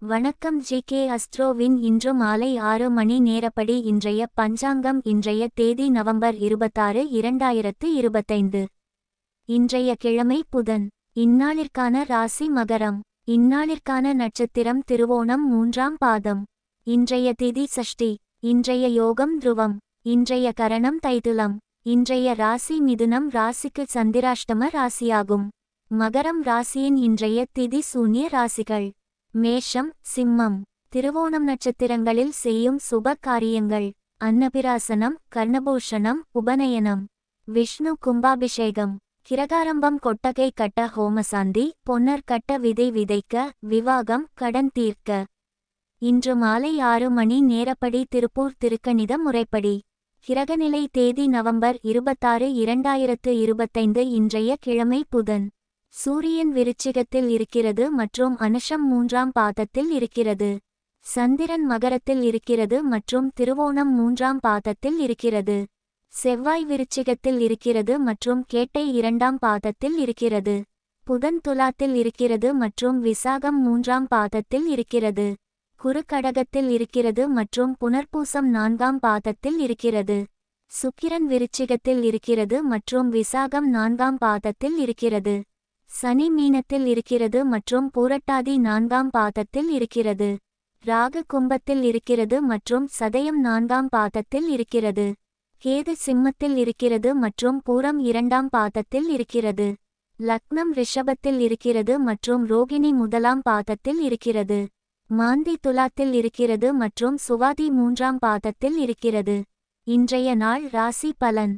வணக்கம் ஜி.கே. அஸ்ட்ரோவின் இன்று மாலை 6 மணி நேரப்படி இன்றைய பஞ்சாங்கம். இன்றைய தேதி நவம்பர் 26, 2025. இன்றைய கிழமை புதன். இந்நாளிற்கான ராசி மகரம். இந்நாளிற்கான நட்சத்திரம் திருவோணம் 3ஆம் பாதம். இன்றைய திதி சஷ்டி. இன்றைய யோகம் துருவம். இன்றைய கரணம் தைதுலம். இன்றைய ராசி மிதுனம். ராசிக்கு சந்திராஷ்டம ராசியாகும். மகரம் ராசியின் இன்றைய திதி சூன்ய ராசிகள். மேஷம், சிம்மம். திருவோணம் நட்சத்திரங்களில் செய்யும் சுப காரியங்கள்: அன்னபிராசனம், கர்ணபூஷணம், உபநயனம். விஷ்ணு கும்பாபிஷேகம். கிரகாரம்பம். கொட்டகை கட்ட ஹோமசாந்தி. பொன்னர் கட்ட விதை விதைக்க. விவாகம், கடன் தீர்க்க. இன்று மாலை 6 மணி நேரப்படி திருப்பூர் திருக்கணித முறைப்படி. கிரகநிலை தேதி நவம்பர் 26, 2025. இன்றைய கிழமை புதன். சூரியன் விருச்சிகத்தில் இருக்கிறது மற்றும் அனுஷம் 3ஆம் பாதத்தில் இருக்கிறது. சந்திரன் மகரத்தில் இருக்கிறது மற்றும் திருவோணம் 3ஆம் பாதத்தில் இருக்கிறது. செவ்வாய் விருச்சிகத்தில் இருக்கிறது மற்றும் கேட்டை 2ஆம் பாதத்தில் இருக்கிறது. புதன் துலாத்தில் இருக்கிறது மற்றும் விசாகம் 3ஆம் பாதத்தில் இருக்கிறது. குரு கடகத்தில் இருக்கிறது மற்றும் புனர்பூசம் 4ஆம் பாதத்தில் இருக்கிறது. சுக்கிரன் விருச்சிகத்தில் இருக்கிறது மற்றும் விசாகம் 4ஆம் பாதத்தில் இருக்கிறது. சனி மீனத்தில் இருக்கிறது மற்றும் பூரட்டாதி 4ஆம் பாதத்தில் இருக்கிறது. ராகு கும்பத்தில் இருக்கிறது மற்றும் சதயம் 4ஆம் பாதத்தில் இருக்கிறது. கேது சிம்மத்தில் இருக்கிறது மற்றும் பூரம் 2ஆம் பாதத்தில் இருக்கிறது. லக்னம் ரிஷபத்தில் இருக்கிறது மற்றும் ரோகிணி 1ஆம் பாதத்தில் இருக்கிறது. மாந்தி துலாத்தில் இருக்கிறது மற்றும் சுவாதி 3ஆம் பாதத்தில் இருக்கிறது. இன்றைய நாள் ராசி பலன்.